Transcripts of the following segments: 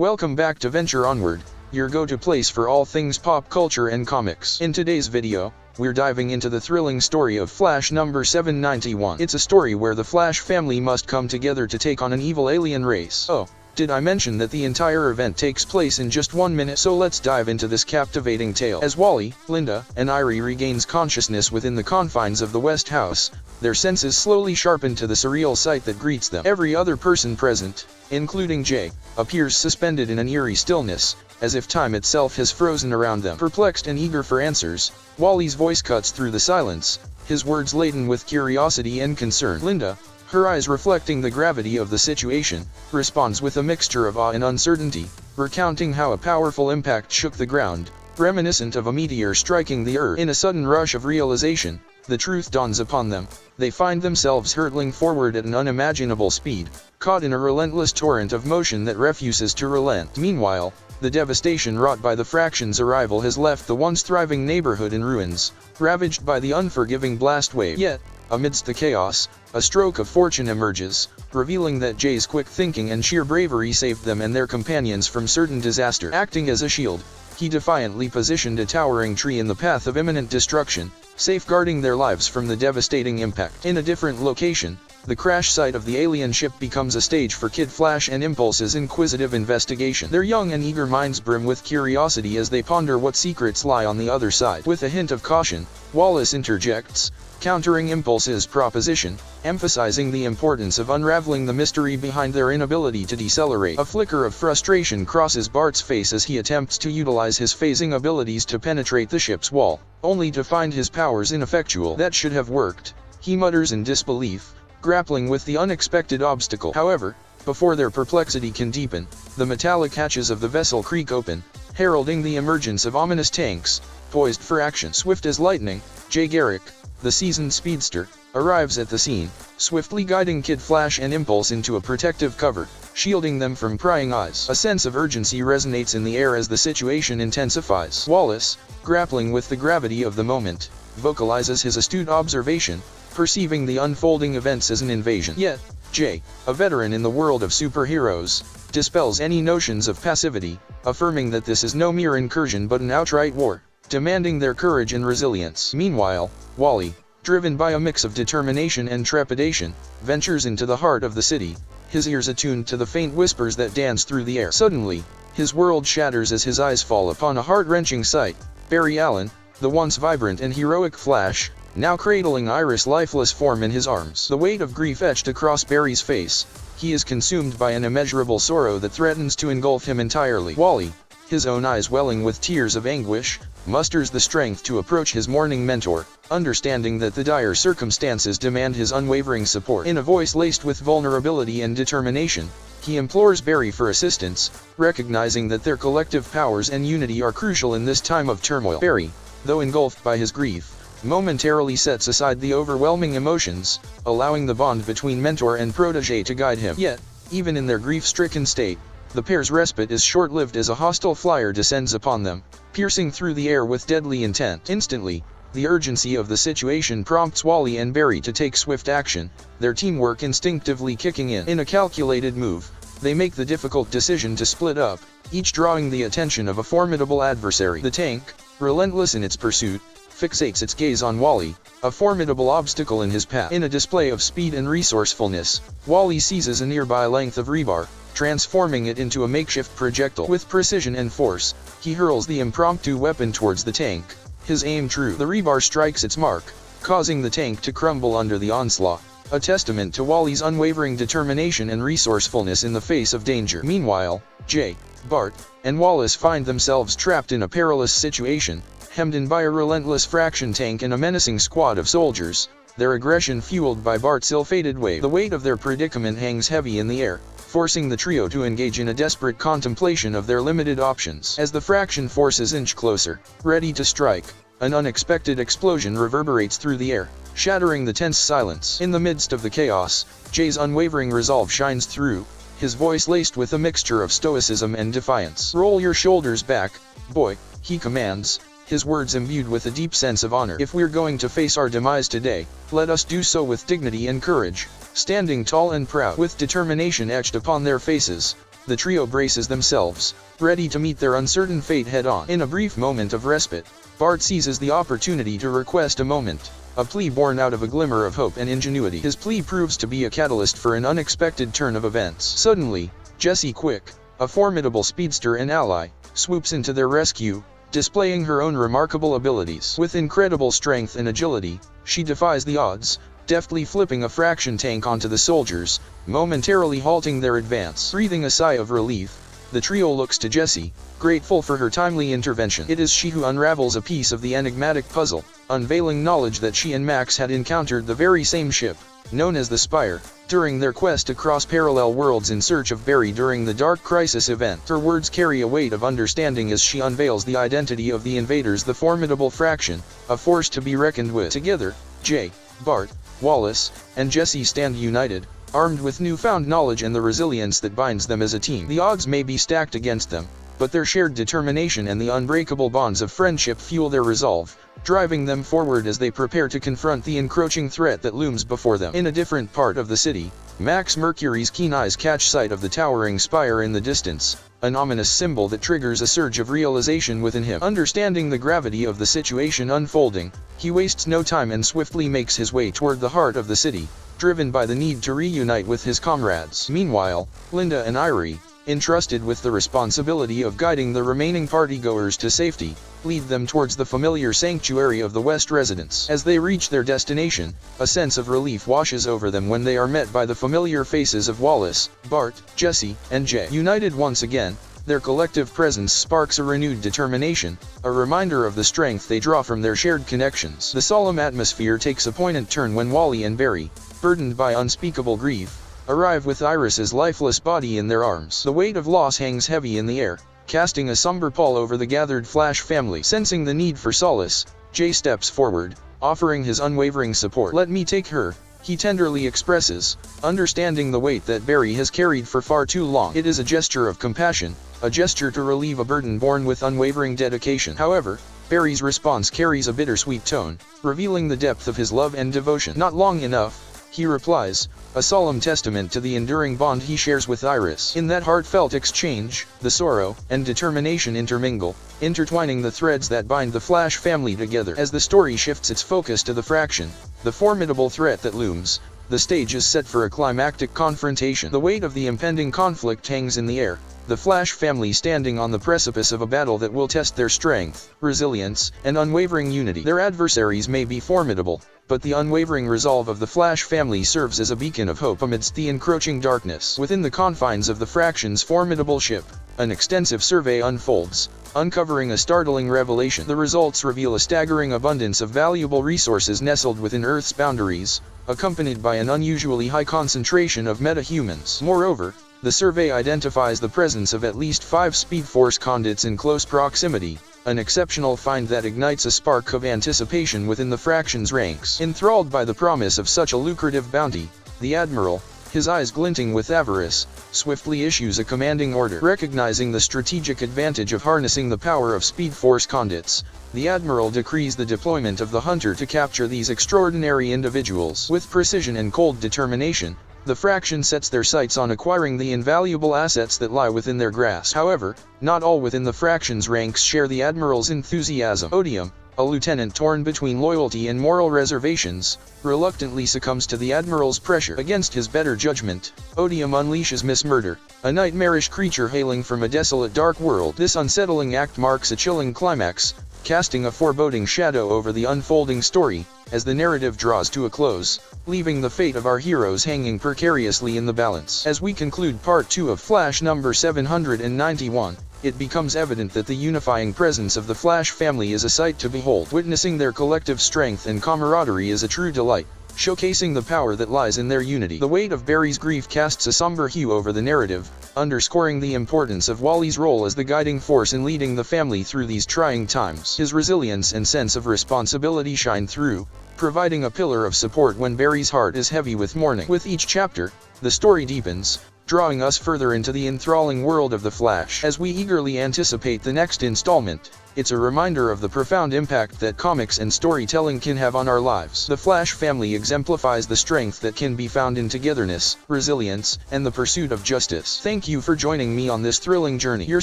Welcome back to Venture Onward, your go-to place for all things pop culture and comics. In today's video, we're diving into the thrilling story of Flash number 791. It's a story where the Flash family must come together to take on an evil alien race. Oh, did I mention that the entire event takes place in just 1 minute? So let's dive into this captivating tale. As Wally, Linda, and Irie regains consciousness within the confines of the West House, their senses slowly sharpen to the surreal sight that greets them. Every other person present, including Jay, appears suspended in an eerie stillness, as if time itself has frozen around them. Perplexed and eager for answers, Wally's voice cuts through the silence, his words laden with curiosity and concern. Linda, her eyes reflecting the gravity of the situation, responds with a mixture of awe and uncertainty, recounting how a powerful impact shook the ground, reminiscent of a meteor striking the earth. In a sudden rush of realization, the truth dawns upon them. They find themselves hurtling forward at an unimaginable speed, caught in a relentless torrent of motion that refuses to relent. Meanwhile, the devastation wrought by the Fraction's arrival has left the once thriving neighborhood in ruins, ravaged by the unforgiving blast wave. Yet, amidst the chaos, a stroke of fortune emerges, revealing that Jay's quick thinking and sheer bravery saved them and their companions from certain disaster. Acting as a shield, he defiantly positioned a towering tree in the path of imminent destruction, safeguarding their lives from the devastating impact. In a different location, the crash site of the alien ship becomes a stage for Kid Flash and Impulse's inquisitive investigation. Their young and eager minds brim with curiosity as they ponder what secrets lie on the other side. With a hint of caution, Wallace interjects, countering Impulse's proposition, emphasizing the importance of unraveling the mystery behind their inability to decelerate. A flicker of frustration crosses Bart's face as he attempts to utilize his phasing abilities to penetrate the ship's wall, only to find his powers ineffectual. That should have worked, he mutters in disbelief, grappling with the unexpected obstacle. However, before their perplexity can deepen, the metallic hatches of the vessel creak open, heralding the emergence of ominous tanks, poised for action. Swift as lightning, Jay Garrick, the seasoned speedster, arrives at the scene, swiftly guiding Kid Flash and Impulse into a protective cover, shielding them from prying eyes. A sense of urgency resonates in the air as the situation intensifies. Wallace, grappling with the gravity of the moment, vocalizes his astute observation, perceiving the unfolding events as an invasion. Yet, Jay, a veteran in the world of superheroes, dispels any notions of passivity, affirming that this is no mere incursion but an outright war, demanding their courage and resilience. Meanwhile, Wally, driven by a mix of determination and trepidation, ventures into the heart of the city, his ears attuned to the faint whispers that dance through the air. Suddenly, his world shatters as his eyes fall upon a heart-wrenching sight. Barry Allen, the once vibrant and heroic Flash, now cradling Iris' lifeless form in his arms. The weight of grief etched across Barry's face, he is consumed by an immeasurable sorrow that threatens to engulf him entirely. Wally, his own eyes welling with tears of anguish, musters the strength to approach his mourning mentor, understanding that the dire circumstances demand his unwavering support. In a voice laced with vulnerability and determination, he implores Barry for assistance, recognizing that their collective powers and unity are crucial in this time of turmoil. Barry, though engulfed by his grief, momentarily sets aside the overwhelming emotions, allowing the bond between mentor and protege to guide him. Yet, even in their grief-stricken state, the pair's respite is short-lived as a hostile flyer descends upon them, piercing through the air with deadly intent. Instantly, the urgency of the situation prompts Wally and Barry to take swift action, their teamwork instinctively kicking in. In a calculated move, they make the difficult decision to split up, each drawing the attention of a formidable adversary. The tank, relentless in its pursuit, fixates its gaze on Wally, a formidable obstacle in his path. In a display of speed and resourcefulness, Wally seizes a nearby length of rebar, transforming it into a makeshift projectile. With precision and force, he hurls the impromptu weapon towards the tank, his aim true. The rebar strikes its mark, causing the tank to crumble under the onslaught, a testament to Wally's unwavering determination and resourcefulness in the face of danger. Meanwhile, Jay, Bart, and Wallace find themselves trapped in a perilous situation, hemmed in by a relentless Fraction tank and a menacing squad of soldiers, their aggression fueled by Bart's ill-fated wave. The weight of their predicament hangs heavy in the air, forcing the trio to engage in a desperate contemplation of their limited options. As the Fraction forces inch closer, ready to strike, an unexpected explosion reverberates through the air, shattering the tense silence. In the midst of the chaos, Jay's unwavering resolve shines through, his voice laced with a mixture of stoicism and defiance. "Roll your shoulders back, boy," he commands, his words imbued with a deep sense of honor. "If we're going to face our demise today, let us do so with dignity and courage." Standing tall and proud, with determination etched upon their faces, the trio braces themselves, ready to meet their uncertain fate head-on. In a brief moment of respite, Bart seizes the opportunity to request a moment, a plea born out of a glimmer of hope and ingenuity. His plea proves to be a catalyst for an unexpected turn of events. Suddenly, Jessie Quick, a formidable speedster and ally, swoops into their rescue, displaying her own remarkable abilities. With incredible strength and agility, she defies the odds, deftly flipping a fraction tank onto the soldiers, momentarily halting their advance. Breathing a sigh of relief, the trio looks to Jessie, grateful for her timely intervention. It is she who unravels a piece of the enigmatic puzzle, unveiling knowledge that she and Max had encountered the very same ship, known as the Spire, during their quest across parallel worlds in search of Barry during the Dark Crisis event. Her words carry a weight of understanding as she unveils the identity of the invaders, the formidable Fraction, a force to be reckoned with. Together, Jay, Bart, Wallace, and Jessie stand united, armed with newfound knowledge and the resilience that binds them as a team. The odds may be stacked against them, but their shared determination and the unbreakable bonds of friendship fuel their resolve, driving them forward as they prepare to confront the encroaching threat that looms before them. In a different part of the city, Max Mercury's keen eyes catch sight of the towering spire in the distance, an ominous symbol that triggers a surge of realization within him. Understanding the gravity of the situation unfolding, he wastes no time and swiftly makes his way toward the heart of the city, driven by the need to reunite with his comrades. Meanwhile, Linda and Irie, entrusted with the responsibility of guiding the remaining partygoers to safety, lead them towards the familiar sanctuary of the West residents. As they reach their destination, a sense of relief washes over them when they are met by the familiar faces of Wallace, Bart, Jessie, and Jay. United once again, their collective presence sparks a renewed determination, a reminder of the strength they draw from their shared connections. The solemn atmosphere takes a poignant turn when Wally and Barry, burdened by unspeakable grief, arrive with Iris's lifeless body in their arms. The weight of loss hangs heavy in the air, casting a somber pall over the gathered Flash family. Sensing the need for solace, Jay steps forward, offering his unwavering support. "Let me take her," he tenderly expresses, understanding the weight that Barry has carried for far too long. It is a gesture of compassion, a gesture to relieve a burden borne with unwavering dedication. However, Barry's response carries a bittersweet tone, revealing the depth of his love and devotion. "Not long enough," he replies, a solemn testament to the enduring bond he shares with Iris. In that heartfelt exchange, the sorrow and determination intermingle, intertwining the threads that bind the Flash family together. As the story shifts its focus to the Fraction, the formidable threat that looms, the stage is set for a climactic confrontation. The weight of the impending conflict hangs in the air, the Flash family standing on the precipice of a battle that will test their strength, resilience, and unwavering unity. Their adversaries may be formidable, but the unwavering resolve of the Flash family serves as a beacon of hope amidst the encroaching darkness. Within the confines of the Fraction's formidable ship, an extensive survey unfolds, uncovering a startling revelation. The results reveal a staggering abundance of valuable resources nestled within Earth's boundaries, accompanied by an unusually high concentration of metahumans. Moreover, the survey identifies the presence of at least 5 Speed Force conduits in close proximity, an exceptional find that ignites a spark of anticipation within the Fraction's ranks. Enthralled by the promise of such a lucrative bounty, the Admiral, his eyes glinting with avarice, swiftly issues a commanding order. Recognizing the strategic advantage of harnessing the power of Speed Force conduits, the Admiral decrees the deployment of the Hunter to capture these extraordinary individuals. With precision and cold determination, the Fraction sets their sights on acquiring the invaluable assets that lie within their grasp. However, not all within the Fraction's ranks share the Admiral's enthusiasm. Odium, a lieutenant torn between loyalty and moral reservations, reluctantly succumbs to the Admiral's pressure. Against his better judgment, Odium unleashes Miss Murder, a nightmarish creature hailing from a desolate dark world. This unsettling act marks a chilling climax, casting a foreboding shadow over the unfolding story, as the narrative draws to a close, leaving the fate of our heroes hanging precariously in the balance. As we conclude Part 2 of Flash number 791, it becomes evident that the unifying presence of the Flash family is a sight to behold. Witnessing their collective strength and camaraderie is a true delight, showcasing the power that lies in their unity. The weight of Barry's grief casts a somber hue over the narrative, underscoring the importance of Wally's role as the guiding force in leading the family through these trying times. His resilience and sense of responsibility shine through, providing a pillar of support when Barry's heart is heavy with mourning. With each chapter, the story deepens, drawing us further into the enthralling world of The Flash. As we eagerly anticipate the next installment, it's a reminder of the profound impact that comics and storytelling can have on our lives. The Flash family exemplifies the strength that can be found in togetherness, resilience, and the pursuit of justice. Thank you for joining me on this thrilling journey. Your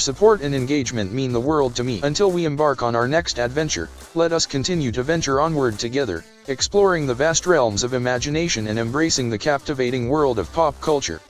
support and engagement mean the world to me. Until we embark on our next adventure, let us continue to venture onward together, exploring the vast realms of imagination and embracing the captivating world of pop culture.